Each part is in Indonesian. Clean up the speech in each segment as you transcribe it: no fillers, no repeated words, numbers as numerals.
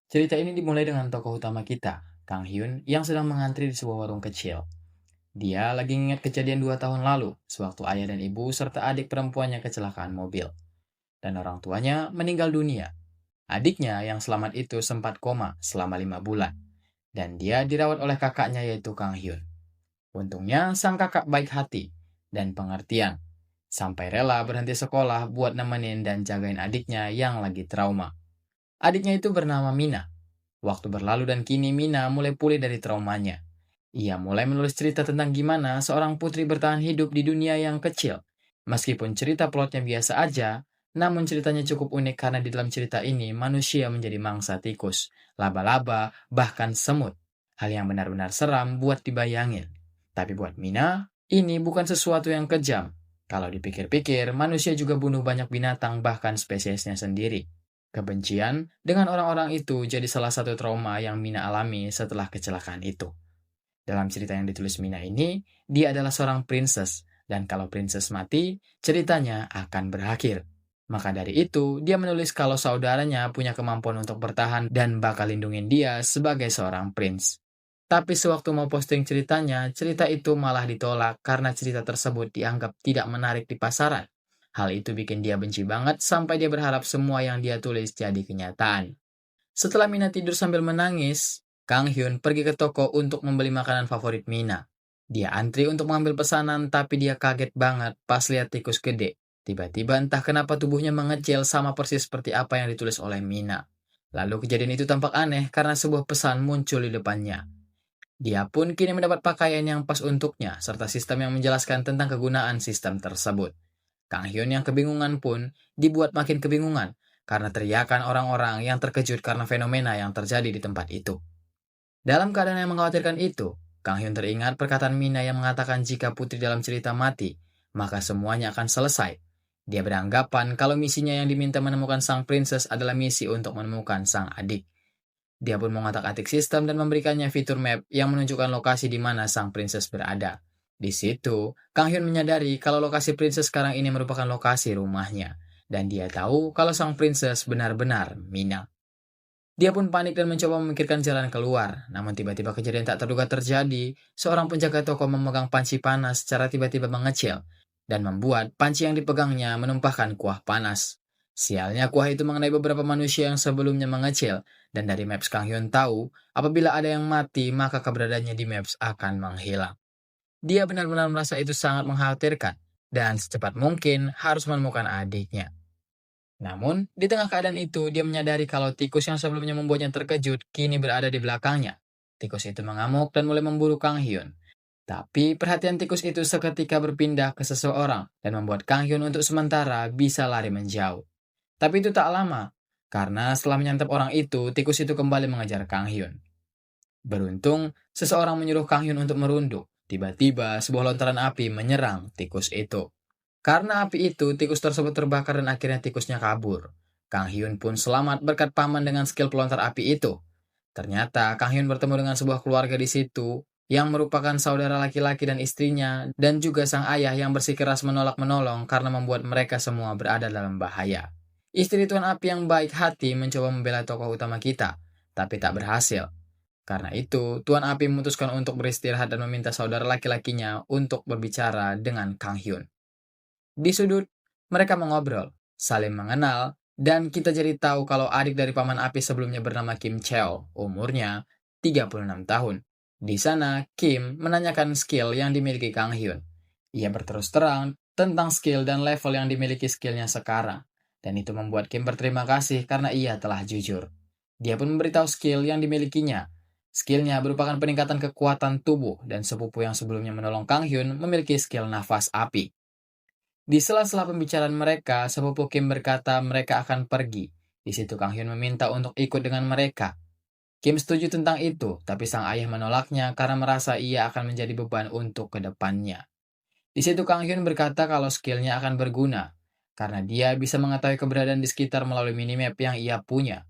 Cerita ini dimulai dengan tokoh utama kita, Kang Hyun, yang sedang mengantri di sebuah warung kecil. Dia lagi ingat kejadian 2 tahun lalu, sewaktu ayah dan ibu serta adik perempuannya kecelakaan mobil. Dan orang tuanya meninggal dunia. Adiknya yang selamat itu sempat koma selama 5 bulan. Dan dia dirawat oleh kakaknya yaitu Kang Hyun. Untungnya sang kakak baik hati dan pengertian. Sampai rela berhenti sekolah buat nemenin dan jagain adiknya yang lagi trauma. Adiknya itu bernama Mina. Waktu berlalu dan kini Mina mulai pulih dari traumanya. Ia mulai menulis cerita tentang gimana seorang putri bertahan hidup di dunia yang kecil. Meskipun cerita plotnya biasa aja, namun ceritanya cukup unik karena di dalam cerita ini manusia menjadi mangsa tikus, laba-laba, bahkan semut. Hal yang benar-benar seram buat dibayangin. Tapi buat Mina, ini bukan sesuatu yang kejam. Kalau dipikir-pikir, manusia juga bunuh banyak binatang bahkan spesiesnya sendiri. Kebencian dengan orang-orang itu jadi salah satu trauma yang Mina alami setelah kecelakaan itu. Dalam cerita yang ditulis Mina ini, dia adalah seorang princess, dan kalau princess mati, ceritanya akan berakhir. Maka dari itu, dia menulis kalau saudaranya punya kemampuan untuk bertahan dan bakal lindungin dia sebagai seorang prince. Tapi sewaktu mau posting ceritanya, cerita itu malah ditolak karena cerita tersebut dianggap tidak menarik di pasaran. Hal itu bikin dia benci banget sampai dia berharap semua yang dia tulis jadi kenyataan. Setelah Mina tidur sambil menangis, Kang Hyun pergi ke toko untuk membeli makanan favorit Mina. Dia antri untuk mengambil pesanan tapi dia kaget banget pas lihat tikus gede. Tiba-tiba entah kenapa tubuhnya mengecil sama persis seperti apa yang ditulis oleh Mina. Lalu kejadian itu tampak aneh karena sebuah pesan muncul di depannya. Dia pun kini mendapat pakaian yang pas untuknya serta sistem yang menjelaskan tentang kegunaan sistem tersebut. Kang Hyun yang kebingungan pun dibuat makin kebingungan karena teriakan orang-orang yang terkejut karena fenomena yang terjadi di tempat itu. Dalam keadaan yang mengkhawatirkan itu, Kang Hyun teringat perkataan Mina yang mengatakan jika putri dalam cerita mati, maka semuanya akan selesai. Dia beranggapan kalau misinya yang diminta menemukan sang princess adalah misi untuk menemukan sang adik. Dia pun mengotak-atik sistem dan memberikannya fitur map yang menunjukkan lokasi di mana sang princess berada. Di situ, Kang Hyun menyadari kalau lokasi princess sekarang ini merupakan lokasi rumahnya. Dan dia tahu kalau sang princess benar-benar Mina. Dia pun panik dan mencoba memikirkan jalan keluar. Namun tiba-tiba kejadian tak terduga terjadi. Seorang penjaga toko memegang panci panas secara tiba-tiba mengecil. Dan membuat panci yang dipegangnya menumpahkan kuah panas. Sialnya kuah itu mengenai beberapa manusia yang sebelumnya mengecil. Dan dari Maps Kang Hyun tahu, apabila ada yang mati maka keberadaannya di Maps akan menghilang. Dia benar-benar merasa itu sangat mengkhawatirkan. Dan secepat mungkin harus menemukan adiknya. Namun, di tengah keadaan itu, dia menyadari kalau tikus yang sebelumnya membuatnya terkejut, kini berada di belakangnya. Tikus itu mengamuk dan mulai memburu Kang Hyun. Tapi, perhatian tikus itu seketika berpindah ke seseorang dan membuat Kang Hyun untuk sementara bisa lari menjauh. Tapi itu tak lama, karena setelah menyantap orang itu, tikus itu kembali mengejar Kang Hyun. Beruntung, seseorang menyuruh Kang Hyun untuk merunduk. Tiba-tiba, sebuah lontaran api menyerang tikus itu. Karena api itu, tikus tersebut terbakar dan akhirnya tikusnya kabur. Kang Hyun pun selamat berkat paman dengan skill pelontar api itu. Ternyata Kang Hyun bertemu dengan sebuah keluarga di situ yang merupakan saudara laki-laki dan istrinya dan juga sang ayah yang bersikeras menolak menolong karena membuat mereka semua berada dalam bahaya. Istri Tuan Api yang baik hati mencoba membela tokoh utama kita, tapi tak berhasil. Karena itu, Tuan Api memutuskan untuk beristirahat dan meminta saudara laki-lakinya untuk berbicara dengan Kang Hyun. Di sudut, mereka mengobrol, saling mengenal, dan kita jadi tahu kalau adik dari paman api sebelumnya bernama Kim Cheo, umurnya 36 tahun. Di sana, Kim menanyakan skill yang dimiliki Kang Hyun. Ia berterus terang tentang skill dan level yang dimiliki skillnya sekarang. Dan itu membuat Kim berterima kasih karena ia telah jujur. Dia pun memberitahu skill yang dimilikinya. Skillnya berupakan peningkatan kekuatan tubuh dan sepupu yang sebelumnya menolong Kang Hyun memiliki skill nafas api. Di sela-sela pembicaraan mereka, sepupu Kim berkata mereka akan pergi. Di situ Kang Hyun meminta untuk ikut dengan mereka. Kim setuju tentang itu, tapi sang ayah menolaknya karena merasa ia akan menjadi beban untuk kedepannya. Di situ Kang Hyun berkata kalau skillnya akan berguna, karena dia bisa mengetahui keberadaan di sekitar melalui minimap yang ia punya.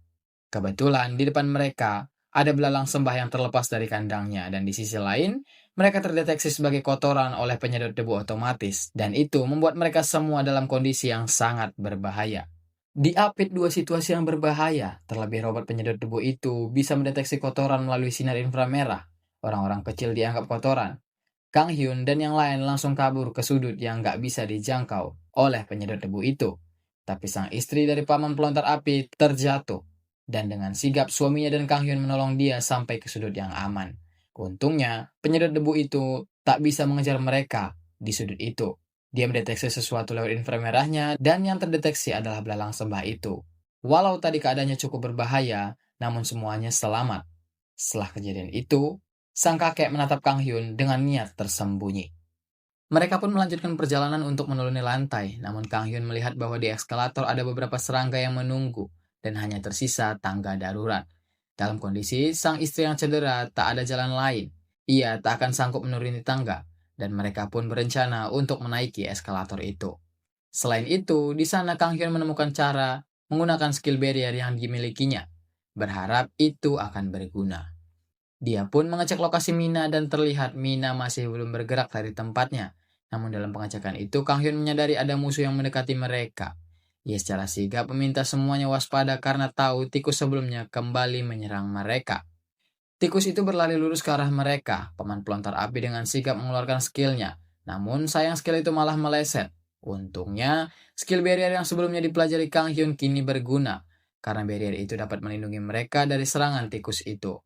Kebetulan di depan mereka ada belalang sembah yang terlepas dari kandangnya dan di sisi lain mereka terdeteksi sebagai kotoran oleh penyedot debu otomatis dan itu membuat mereka semua dalam kondisi yang sangat berbahaya. Diapit dua situasi yang berbahaya, terlebih robot penyedot debu itu bisa mendeteksi kotoran melalui sinar inframerah. Orang-orang kecil dianggap kotoran. Kang Hyun dan yang lain langsung kabur ke sudut yang nggak bisa dijangkau oleh penyedot debu itu. Tapi sang istri dari paman pelontar api terjatuh. Dan dengan sigap suaminya dan Kang Hyun menolong dia sampai ke sudut yang aman. Untungnya, penyedot debu itu tak bisa mengejar mereka di sudut itu. Dia mendeteksi sesuatu lewat inframerahnya dan yang terdeteksi adalah belalang sembah itu. Walau tadi keadaannya cukup berbahaya, namun semuanya selamat. Setelah kejadian itu, sang kakek menatap Kang Hyun dengan niat tersembunyi. Mereka pun melanjutkan perjalanan untuk menuruni lantai, namun Kang Hyun melihat bahwa di eskalator ada beberapa serangga yang menunggu, dan hanya tersisa tangga darurat. Dalam kondisi sang istri yang cedera, tak ada jalan lain. Ia tak akan sanggup menuruni tangga, dan mereka pun berencana untuk menaiki eskalator itu. Selain itu, di sana Kang Hyun menemukan cara menggunakan skill barrier yang dimilikinya, berharap itu akan berguna. Dia pun mengecek lokasi Mina dan terlihat Mina masih belum bergerak dari tempatnya. Namun dalam pengecekan itu, Kang Hyun menyadari ada musuh yang mendekati mereka. Ia secara sigap meminta semuanya waspada karena tahu tikus sebelumnya kembali menyerang mereka. Tikus itu berlari lurus ke arah mereka. Paman pelontar api dengan sigap mengeluarkan skillnya. Namun sayang skill itu malah meleset. Untungnya, skill barrier yang sebelumnya dipelajari Kang Hyun kini berguna. Karena barrier itu dapat melindungi mereka dari serangan tikus itu.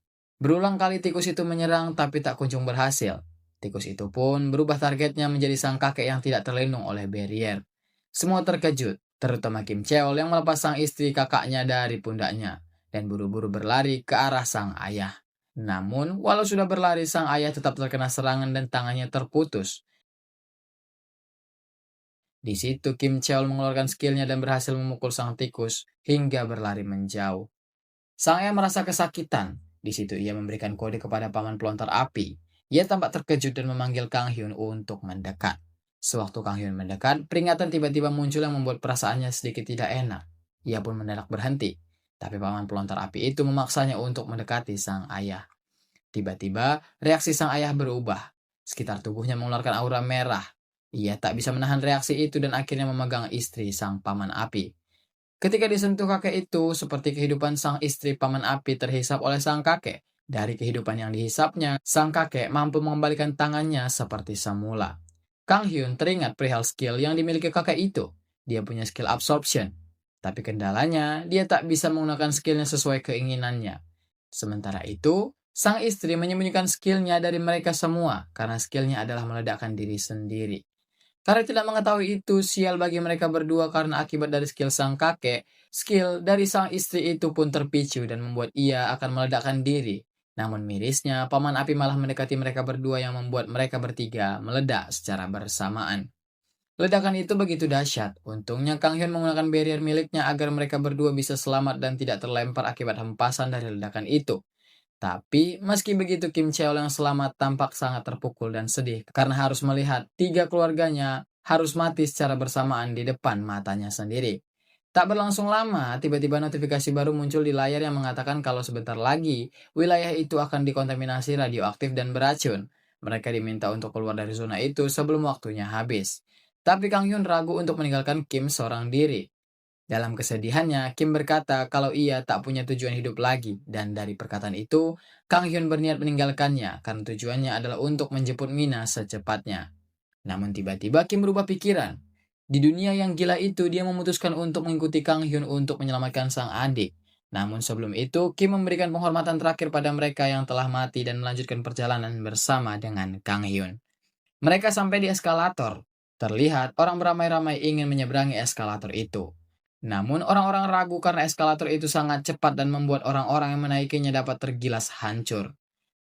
Berulang kali tikus itu menyerang tapi tak kunjung berhasil. Tikus itu pun berubah targetnya menjadi sang kakek yang tidak terlindung oleh barrier. Semua terkejut, terutama Kim Cheol yang melepas sang istri kakaknya dari pundaknya dan buru-buru berlari ke arah sang ayah. Namun, walau sudah berlari, sang ayah tetap terkena serangan dan tangannya terputus. Di situ Kim Cheol mengeluarkan skillnya dan berhasil memukul sang tikus hingga berlari menjauh. Sang ayah merasa kesakitan. Di situ ia memberikan kode kepada paman pelontar api. Ia tampak terkejut dan memanggil Kang Hyun untuk mendekat. Sewaktu Kang Hyun mendekat, peringatan tiba-tiba muncul yang membuat perasaannya sedikit tidak enak. Ia pun mendadak berhenti. Tapi paman pelontar api itu memaksanya untuk mendekati sang ayah. Tiba-tiba, reaksi sang ayah berubah. Sekitar tubuhnya mengeluarkan aura merah. Ia tak bisa menahan reaksi itu dan akhirnya memegang istri sang paman api. Ketika disentuh kakek itu, seperti kehidupan sang istri paman api terhisap oleh sang kakek. Dari kehidupan yang dihisapnya, sang kakek mampu mengembalikan tangannya seperti semula. Kang Hyun teringat perihal skill yang dimiliki kakek itu. Dia punya skill absorption. Tapi kendalanya, dia tak bisa menggunakan skillnya sesuai keinginannya. Sementara itu, sang istri menyembunyikan skillnya dari mereka semua karena skillnya adalah meledakkan diri sendiri. Karena tidak mengetahui itu, sial bagi mereka berdua karena akibat dari skill sang kakek, skill dari sang istri itu pun terpicu dan membuat ia akan meledakkan diri. Namun mirisnya, paman api malah mendekati mereka berdua yang membuat mereka bertiga meledak secara bersamaan. Ledakan itu begitu dahsyat. Untungnya Kang Hyun menggunakan barrier miliknya agar mereka berdua bisa selamat dan tidak terlempar akibat hempasan dari ledakan itu. Tapi, meski begitu Kim Cheol yang selamat tampak sangat terpukul dan sedih karena harus melihat tiga keluarganya harus mati secara bersamaan di depan matanya sendiri. Tak berlangsung lama, tiba-tiba notifikasi baru muncul di layar yang mengatakan kalau sebentar lagi wilayah itu akan dikontaminasi radioaktif dan beracun. Mereka diminta untuk keluar dari zona itu sebelum waktunya habis. Tapi Kang Hyun ragu untuk meninggalkan Kim seorang diri. Dalam kesedihannya, Kim berkata kalau ia tak punya tujuan hidup lagi, dan dari perkataan itu, Kang Hyun berniat meninggalkannya karena tujuannya adalah untuk menjemput Mina secepatnya. Namun tiba-tiba Kim berubah pikiran. Di dunia yang gila itu, dia memutuskan untuk mengikuti Kang Hyun untuk menyelamatkan sang adik. Namun sebelum itu, Kim memberikan penghormatan terakhir pada mereka yang telah mati dan melanjutkan perjalanan bersama dengan Kang Hyun. Mereka sampai di eskalator. Terlihat orang beramai-ramai ingin menyeberangi eskalator itu. Namun orang-orang ragu karena eskalator itu sangat cepat dan membuat orang-orang yang menaikinya dapat tergilas hancur.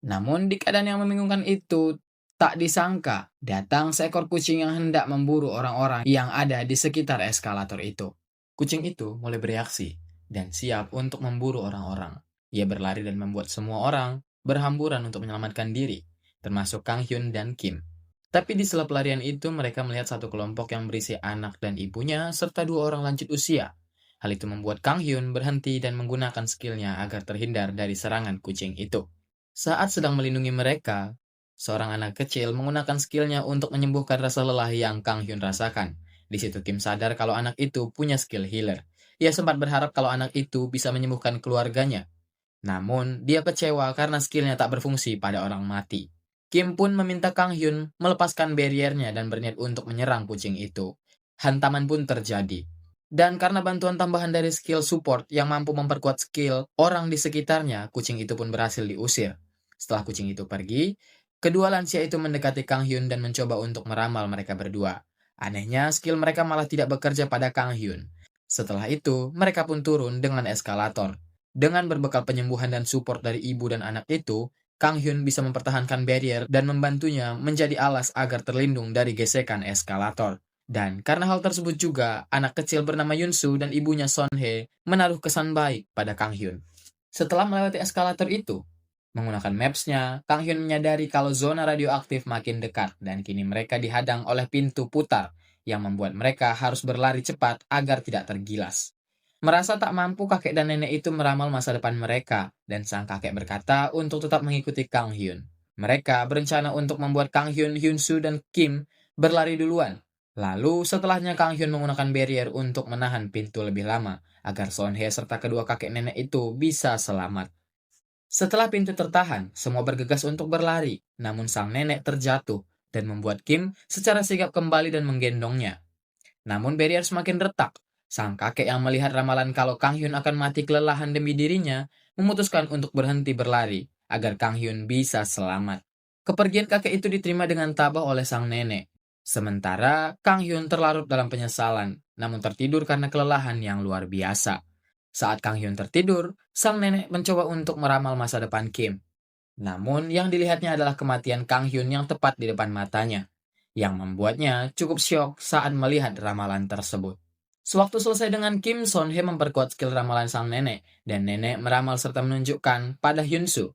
Namun di keadaan yang membingungkan itu, tak disangka datang seekor kucing yang hendak memburu orang-orang yang ada di sekitar eskalator itu. Kucing itu mulai bereaksi dan siap untuk memburu orang-orang. Ia berlari dan membuat semua orang berhamburan untuk menyelamatkan diri, termasuk Kang Hyun dan Kim. Tapi di sela pelarian itu mereka melihat satu kelompok yang berisi anak dan ibunya serta dua orang lanjut usia. Hal itu membuat Kang Hyun berhenti dan menggunakan skillnya agar terhindar dari serangan kucing itu. Saat sedang melindungi mereka, seorang anak kecil menggunakan skillnya untuk menyembuhkan rasa lelah yang Kang Hyun rasakan. Di situ Kim sadar kalau anak itu punya skill healer. Ia sempat berharap kalau anak itu bisa menyembuhkan keluarganya. Namun, dia kecewa karena skillnya tak berfungsi pada orang mati. Kim pun meminta Kang Hyun melepaskan barriernya dan berniat untuk menyerang kucing itu. Hantaman pun terjadi. Dan karena bantuan tambahan dari skill support yang mampu memperkuat skill orang di sekitarnya, kucing itu pun berhasil diusir. Setelah kucing itu pergi, kedua lansia itu mendekati Kang Hyun dan mencoba untuk meramal mereka berdua. Anehnya, skill mereka malah tidak bekerja pada Kang Hyun. Setelah itu, mereka pun turun dengan eskalator. Dengan berbekal penyembuhan dan support dari ibu dan anak itu, Kang Hyun bisa mempertahankan barrier dan membantunya menjadi alas agar terlindung dari gesekan eskalator. Dan karena hal tersebut juga, anak kecil bernama Yunsu dan ibunya Son Hye menaruh kesan baik pada Kang Hyun. Setelah melewati eskalator itu, menggunakan maps-nya, Kang Hyun menyadari kalau zona radioaktif makin dekat dan kini mereka dihadang oleh pintu putar yang membuat mereka harus berlari cepat agar tidak tergilas. Merasa tak mampu, kakek dan nenek itu meramal masa depan mereka, dan sang kakek berkata untuk tetap mengikuti Kang Hyun. Mereka berencana untuk membuat Kang Hyun, Hyunsu, dan Kim berlari duluan. Lalu setelahnya Kang Hyun menggunakan barrier untuk menahan pintu lebih lama, agar Son Hye serta kedua kakek nenek itu bisa selamat. Setelah pintu tertahan, semua bergegas untuk berlari, namun sang nenek terjatuh dan membuat Kim secara sigap kembali dan menggendongnya. Namun barrier semakin retak. Sang kakek yang melihat ramalan kalau Kang Hyun akan mati kelelahan demi dirinya, memutuskan untuk berhenti berlari, agar Kang Hyun bisa selamat. Kepergian kakek itu diterima dengan tabah oleh sang nenek. Sementara Kang Hyun terlarut dalam penyesalan, namun tertidur karena kelelahan yang luar biasa. Saat Kang Hyun tertidur, sang nenek mencoba untuk meramal masa depan Kim. Namun yang dilihatnya adalah kematian Kang Hyun yang tepat di depan matanya, yang membuatnya cukup syok saat melihat ramalan tersebut. Sewaktu selesai dengan Kim, Son Hye memperkuat skill ramalan sang nenek, dan nenek meramal serta menunjukkan pada Hyunsu.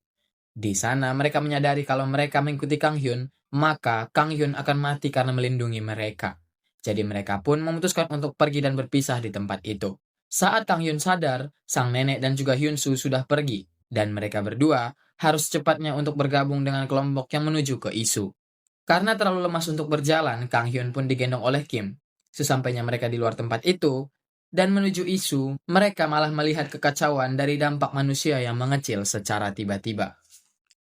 Di sana mereka menyadari kalau mereka mengikuti Kang Hyun, maka Kang Hyun akan mati karena melindungi mereka. Jadi mereka pun memutuskan untuk pergi dan berpisah di tempat itu. Saat Kang Hyun sadar, sang nenek dan juga Hyunsu sudah pergi, dan mereka berdua harus secepatnya untuk bergabung dengan kelompok yang menuju ke Isu. Karena terlalu lemas untuk berjalan, Kang Hyun pun digendong oleh Kim. Sesampainya mereka di luar tempat itu, dan menuju Isu, mereka malah melihat kekacauan dari dampak manusia yang mengecil secara tiba-tiba.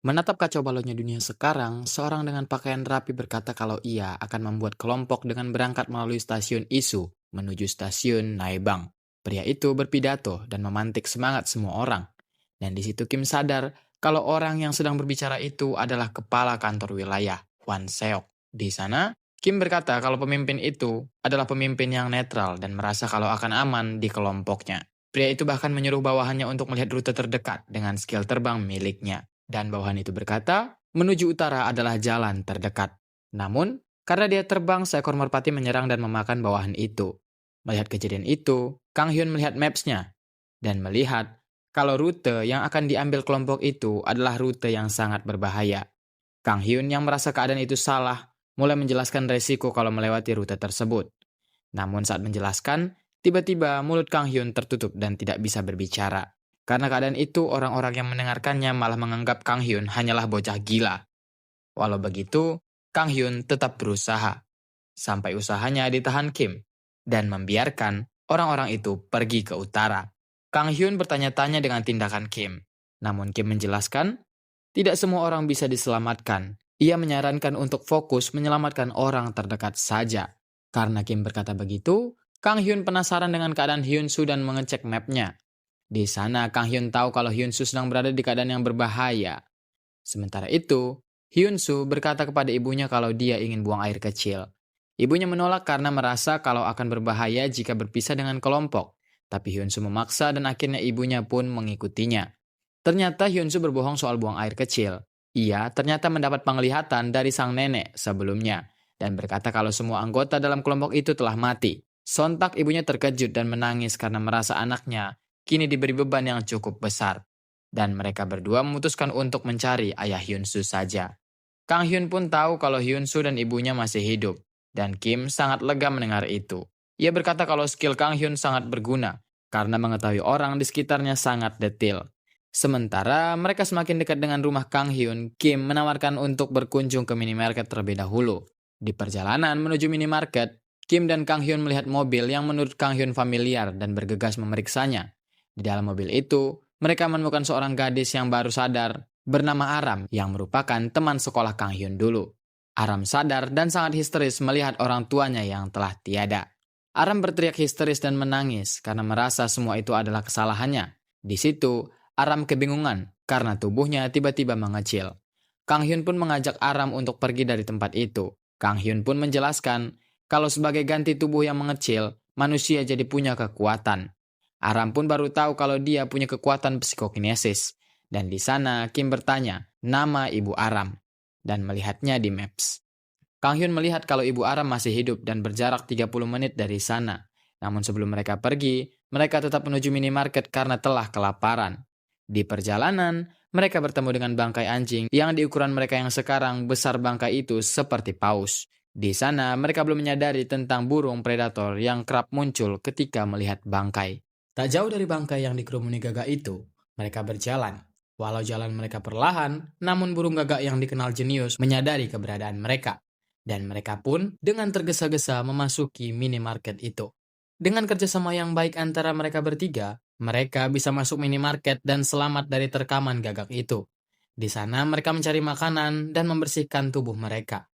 Menatap kacau balaunya dunia sekarang, seorang dengan pakaian rapi berkata kalau ia akan membuat kelompok dengan berangkat melalui stasiun Isu menuju stasiun Naebang. Pria itu berpidato dan memantik semangat semua orang. Dan di situ Kim sadar kalau orang yang sedang berbicara itu adalah kepala kantor wilayah, Wan Seok. Di sana, Kim berkata kalau pemimpin itu adalah pemimpin yang netral dan merasa kalau akan aman di kelompoknya. Pria itu bahkan menyuruh bawahannya untuk melihat rute terdekat dengan skill terbang miliknya. Dan bawahan itu berkata, menuju utara adalah jalan terdekat. Namun, karena dia terbang, seekor merpati menyerang dan memakan bawahan itu. Melihat kejadian itu, Kang Hyun melihat maps-nya dan melihat kalau rute yang akan diambil kelompok itu adalah rute yang sangat berbahaya. Kang Hyun yang merasa keadaan itu salah, mulai menjelaskan resiko kalau melewati rute tersebut. Namun saat menjelaskan, tiba-tiba mulut Kang Hyun tertutup dan tidak bisa berbicara. Karena keadaan itu, orang-orang yang mendengarkannya malah menganggap Kang Hyun hanyalah bocah gila. Walau begitu, Kang Hyun tetap berusaha. Sampai usahanya ditahan Kim, dan membiarkan orang-orang itu pergi ke utara. Kang Hyun bertanya-tanya dengan tindakan Kim. Namun Kim menjelaskan, tidak semua orang bisa diselamatkan. Ia menyarankan untuk fokus menyelamatkan orang terdekat saja. Karena Kim berkata begitu, Kang Hyun penasaran dengan keadaan Hyunsu dan mengecek mapnya. Di sana, Kang Hyun tahu kalau Hyunsu sedang berada di keadaan yang berbahaya. Sementara itu, Hyunsu berkata kepada ibunya kalau dia ingin buang air kecil. Ibunya menolak karena merasa kalau akan berbahaya jika berpisah dengan kelompok. Tapi Hyunsu memaksa dan akhirnya ibunya pun mengikutinya. Ternyata Hyunsu berbohong soal buang air kecil. Ia ternyata mendapat penglihatan dari sang nenek sebelumnya dan berkata kalau semua anggota dalam kelompok itu telah mati. Sontak ibunya terkejut dan menangis karena merasa anaknya kini diberi beban yang cukup besar. Dan mereka berdua memutuskan untuk mencari ayah Hyunsu saja. Kang Hyun pun tahu kalau Hyunsu dan ibunya masih hidup. Dan Kim sangat lega mendengar itu. Ia berkata kalau skill Kang Hyun sangat berguna karena mengetahui orang di sekitarnya sangat detil. Sementara mereka semakin dekat dengan rumah Kang Hyun, Kim menawarkan untuk berkunjung ke minimarket terlebih dahulu. Di perjalanan menuju minimarket, Kim dan Kang Hyun melihat mobil yang menurut Kang Hyun familiar dan bergegas memeriksanya. Di dalam mobil itu, mereka menemukan seorang gadis yang baru sadar bernama Aram yang merupakan teman sekolah Kang Hyun dulu. Aram sadar dan sangat histeris melihat orang tuanya yang telah tiada. Aram berteriak histeris dan menangis karena merasa semua itu adalah kesalahannya. Di situ, Aram kebingungan karena tubuhnya tiba-tiba mengecil. Kang Hyun pun mengajak Aram untuk pergi dari tempat itu. Kang Hyun pun menjelaskan kalau sebagai ganti tubuh yang mengecil, manusia jadi punya kekuatan. Aram pun baru tahu kalau dia punya kekuatan psikokinesis. Dan di sana Kim bertanya nama ibu Aram dan melihatnya di Maps. Kang Hyun melihat kalau ibu Aram masih hidup dan berjarak 30 menit dari sana. Namun sebelum mereka pergi, mereka tetap menuju minimarket karena telah kelaparan. Di perjalanan, mereka bertemu dengan bangkai anjing yang di ukuran mereka yang sekarang besar bangkai itu seperti paus. Di sana, mereka belum menyadari tentang burung predator yang kerap muncul ketika melihat bangkai. Tak jauh dari bangkai yang dikerumuni gagak itu, mereka berjalan. Walau jalan mereka perlahan, namun burung gagak yang dikenal jenius menyadari keberadaan mereka. Dan mereka pun dengan tergesa-gesa memasuki minimarket itu. Dengan kerjasama yang baik antara mereka bertiga, mereka bisa masuk minimarket dan selamat dari terkaman gagak itu. Di sana mereka mencari makanan dan membersihkan tubuh mereka.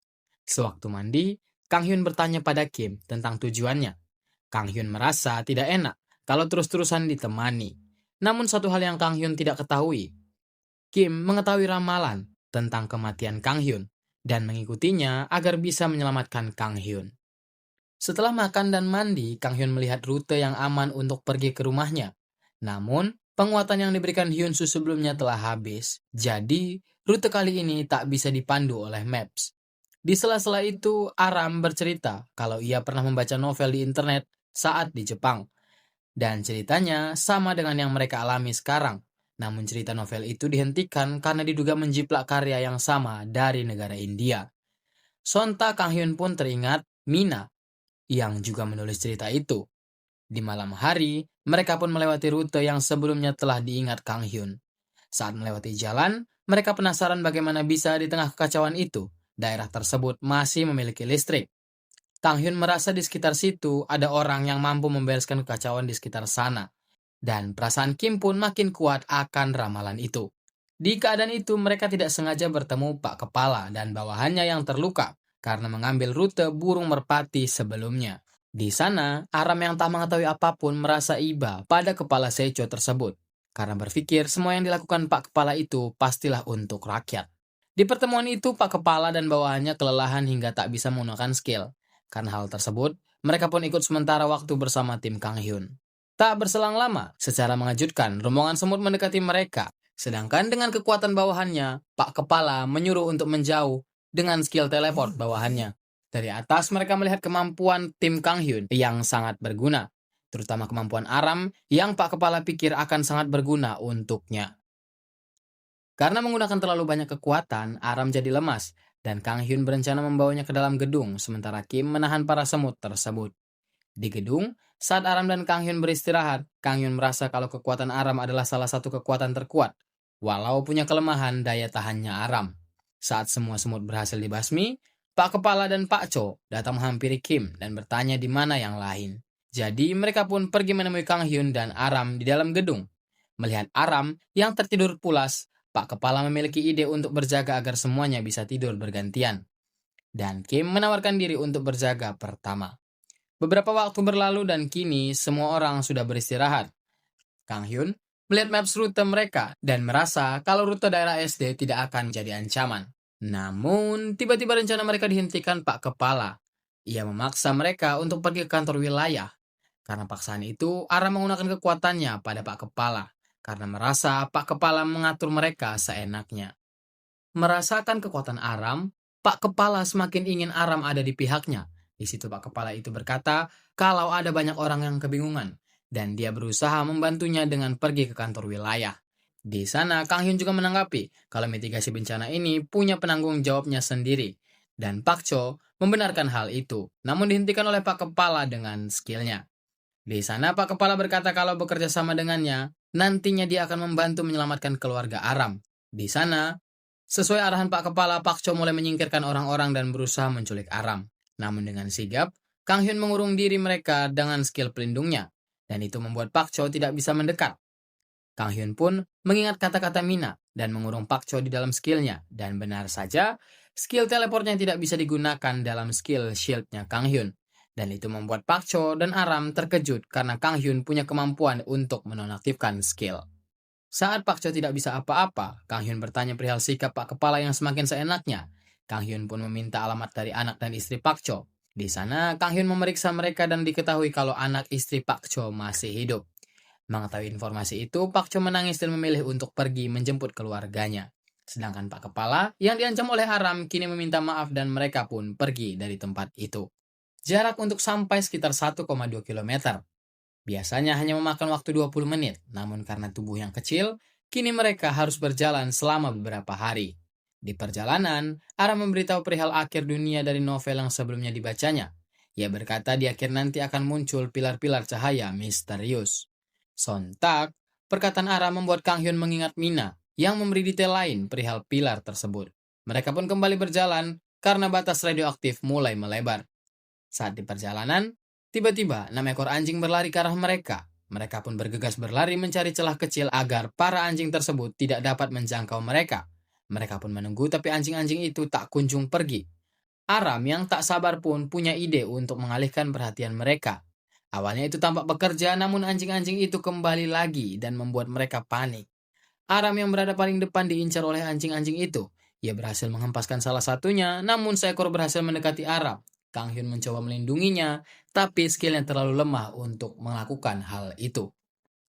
Sewaktu mandi, Kang Hyun bertanya pada Kim tentang tujuannya. Kang Hyun merasa tidak enak kalau terus-terusan ditemani. Namun satu hal yang Kang Hyun tidak ketahui, Kim mengetahui ramalan tentang kematian Kang Hyun dan mengikutinya agar bisa menyelamatkan Kang Hyun. Setelah makan dan mandi, Kang Hyun melihat rute yang aman untuk pergi ke rumahnya. Namun, penguatan yang diberikan Hyun Soo sebelumnya telah habis. Jadi, rute kali ini tak bisa dipandu oleh Maps. Di sela-sela itu, Aram bercerita kalau ia pernah membaca novel di internet saat di Jepang. Dan ceritanya sama dengan yang mereka alami sekarang. Namun cerita novel itu dihentikan karena diduga menjiplak karya yang sama dari negara India. Sontak Kang Hyun pun teringat Mina yang juga menulis cerita itu. Di malam hari, mereka pun melewati rute yang sebelumnya telah diingat Kang Hyun. Saat melewati jalan, mereka penasaran bagaimana bisa di tengah kekacauan itu, daerah tersebut masih memiliki listrik. Kang Hyun merasa di sekitar situ ada orang yang mampu membereskan kekacauan di sekitar sana. Dan perasaan Kim pun makin kuat akan ramalan itu. Di keadaan itu, mereka tidak sengaja bertemu Pak Kepala dan bawahannya yang terluka karena mengambil rute burung merpati sebelumnya. Di sana, Aram yang tak mengetahui apapun merasa iba pada kepala Secho tersebut, karena berpikir semua yang dilakukan Pak Kepala itu pastilah untuk rakyat. Di pertemuan itu, Pak Kepala dan bawahannya kelelahan hingga tak bisa menggunakan skill. Karena hal tersebut, mereka pun ikut sementara waktu bersama tim Kang Hyun. Tak berselang lama, secara mengejutkan, rombongan semut mendekati mereka. Sedangkan dengan kekuatan bawahannya, Pak Kepala menyuruh untuk menjauh dengan skill teleport bawahannya. Dari atas mereka melihat kemampuan tim Kang Hyun yang sangat berguna, terutama kemampuan Aram yang Pak Kepala pikir akan sangat berguna untuknya. Karena menggunakan terlalu banyak kekuatan, Aram jadi lemas dan Kang Hyun berencana membawanya ke dalam gedung sementara Kim menahan para semut tersebut. Di gedung, saat Aram dan Kang Hyun beristirahat, Kang Hyun merasa kalau kekuatan Aram adalah salah satu kekuatan terkuat, walau punya kelemahan daya tahannya Aram. Saat semua semut berhasil dibasmi, Pak Kepala dan Pak Cho datang menghampiri Kim dan bertanya di mana yang lain. Jadi mereka pun pergi menemui Kang Hyun dan Aram di dalam gedung. Melihat Aram yang tertidur pulas, Pak Kepala memiliki ide untuk berjaga agar semuanya bisa tidur bergantian. Dan Kim menawarkan diri untuk berjaga pertama. Beberapa waktu berlalu dan kini semua orang sudah beristirahat. Kang Hyun melihat maps rute mereka dan merasa kalau rute daerah SD tidak akan menjadi ancaman. Namun, tiba-tiba rencana mereka dihentikan Pak Kepala. Ia memaksa mereka untuk pergi ke kantor wilayah. Karena paksaan itu, Aram menggunakan kekuatannya pada Pak Kepala. Karena merasa Pak Kepala mengatur mereka seenaknya. Merasakan kekuatan Aram, Pak Kepala semakin ingin Aram ada di pihaknya. Di situ Pak Kepala itu berkata kalau ada banyak orang yang kebingungan. Dan dia berusaha membantunya dengan pergi ke kantor wilayah. Di sana, Kang Hyun juga menanggapi kalau mitigasi bencana ini punya penanggung jawabnya sendiri. Dan Pak Cho membenarkan hal itu, namun dihentikan oleh Pak Kepala dengan skillnya. Di sana, Pak Kepala berkata kalau bekerja sama dengannya, nantinya dia akan membantu menyelamatkan keluarga Aram. Di sana, sesuai arahan Pak Kepala, Pak Cho mulai menyingkirkan orang-orang dan berusaha menculik Aram. Namun dengan sigap, Kang Hyun mengurung diri mereka dengan skill pelindungnya, dan itu membuat Pak Cho tidak bisa mendekat. Kang Hyun pun mengingat kata-kata Mina dan mengurung Pak Cho di dalam skillnya, dan benar saja, skill teleportnya tidak bisa digunakan dalam skill shieldnya Kang Hyun. Dan itu membuat Pak Cho dan Aram terkejut karena Kang Hyun punya kemampuan untuk menonaktifkan skill. Saat Pak Cho tidak bisa apa-apa, Kang Hyun bertanya perihal sikap Pak Kepala yang semakin seenaknya. Kang Hyun pun meminta alamat dari anak dan istri Pak Cho. Di sana, Kang Hyun memeriksa mereka dan diketahui kalau anak istri Pak Cho masih hidup. Mengetahui informasi itu, Pak Cho menangis dan memilih untuk pergi menjemput keluarganya. Sedangkan Pak Kepala, yang diancam oleh Aram, kini meminta maaf dan mereka pun pergi dari tempat itu. Jarak untuk sampai sekitar 1,2 km. Biasanya hanya memakan waktu 20 menit, namun karena tubuh yang kecil, kini mereka harus berjalan selama beberapa hari. Di perjalanan, Aram memberitahu perihal akhir dunia dari novel yang sebelumnya dibacanya. Ia berkata di akhir nanti akan muncul pilar-pilar cahaya misterius. Sontak, perkataan Aram membuat Kang Hyun mengingat Mina yang memberi detail lain perihal pilar tersebut. Mereka pun kembali berjalan karena batas radioaktif mulai melebar. Saat di perjalanan, tiba-tiba 6 ekor anjing berlari ke arah mereka. Mereka pun bergegas berlari mencari celah kecil agar para anjing tersebut tidak dapat menjangkau mereka. Mereka pun menunggu tapi anjing-anjing itu tak kunjung pergi. Aram yang tak sabar pun punya ide untuk mengalihkan perhatian mereka. Awalnya itu tampak bekerja, namun anjing-anjing itu kembali lagi dan membuat mereka panik. Aram yang berada paling depan diincar oleh anjing-anjing itu. Ia berhasil menghempaskan salah satunya, namun seekor berhasil mendekati Aram. Kang Hyun mencoba melindunginya, tapi skillnya terlalu lemah untuk melakukan hal itu.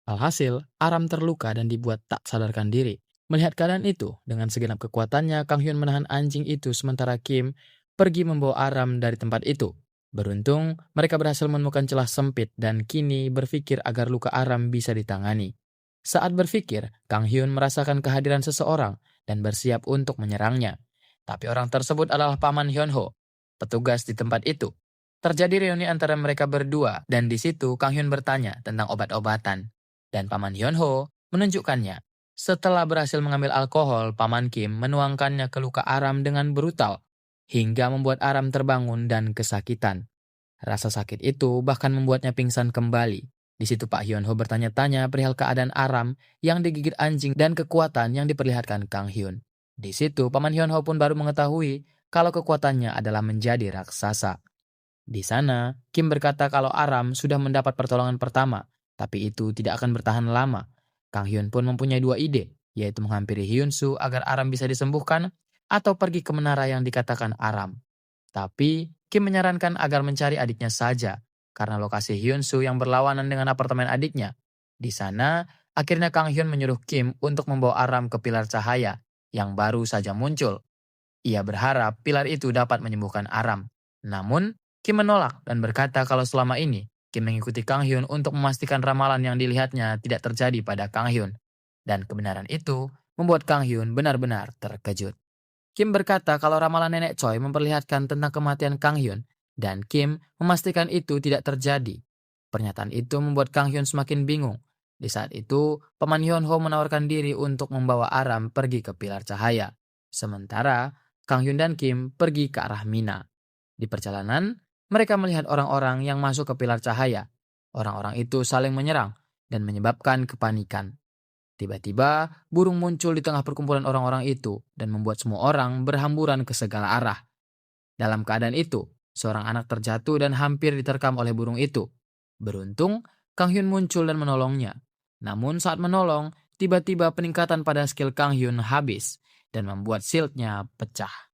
Alhasil, Aram terluka dan dibuat tak sadarkan diri. Melihat keadaan itu, dengan segenap kekuatannya, Kang Hyun menahan anjing itu sementara Kim pergi membawa Aram dari tempat itu. Beruntung, mereka berhasil menemukan celah sempit dan kini berpikir agar luka Aram bisa ditangani. Saat berpikir, Kang Hyun merasakan kehadiran seseorang dan bersiap untuk menyerangnya. Tapi orang tersebut adalah Paman Hyun Ho, petugas di tempat itu. Terjadi reuni antara mereka berdua dan di situ Kang Hyun bertanya tentang obat-obatan. Dan Paman Hyun Ho menunjukkannya. Setelah berhasil mengambil alkohol, Paman Kim menuangkannya ke luka Aram dengan brutal, hingga membuat Aram terbangun dan kesakitan. Rasa sakit itu bahkan membuatnya pingsan kembali. Di situ Pak Hyun Ho bertanya-tanya perihal keadaan Aram yang digigit anjing dan kekuatan yang diperlihatkan Kang Hyun. Di situ Paman Hyun Ho pun baru mengetahui kalau kekuatannya adalah menjadi raksasa. Di sana, Kim berkata kalau Aram sudah mendapat pertolongan pertama, tapi itu tidak akan bertahan lama. Kang Hyun pun mempunyai dua ide, yaitu menghampiri Hyun Soo agar Aram bisa disembuhkan, atau pergi ke menara yang dikatakan Aram. Tapi, Kim menyarankan agar mencari adiknya saja, karena lokasi Hyun Soo yang berlawanan dengan apartemen adiknya. Di sana, akhirnya Kang Hyun menyuruh Kim untuk membawa Aram ke pilar cahaya, yang baru saja muncul. Ia berharap pilar itu dapat menyembuhkan Aram. Namun, Kim menolak dan berkata kalau selama ini, Kim mengikuti Kang Hyun untuk memastikan ramalan yang dilihatnya tidak terjadi pada Kang Hyun. Dan kebenaran itu membuat Kang Hyun benar-benar terkejut. Kim berkata kalau ramalan Nenek Choi memperlihatkan tentang kematian Kang Hyun, dan Kim memastikan itu tidak terjadi. Pernyataan itu membuat Kang Hyun semakin bingung. Di saat itu, Paman Hyun Ho menawarkan diri untuk membawa Aram pergi ke pilar cahaya. Sementara, Kang Hyun dan Kim pergi ke arah Mina. Di perjalanan, mereka melihat orang-orang yang masuk ke pilar cahaya. Orang-orang itu saling menyerang dan menyebabkan kepanikan. Tiba-tiba, burung muncul di tengah perkumpulan orang-orang itu dan membuat semua orang berhamburan ke segala arah. Dalam keadaan itu, seorang anak terjatuh dan hampir diterkam oleh burung itu. Beruntung, Kang Hyun muncul dan menolongnya. Namun saat menolong, tiba-tiba peningkatan pada skill Kang Hyun habis dan membuat shieldnya pecah.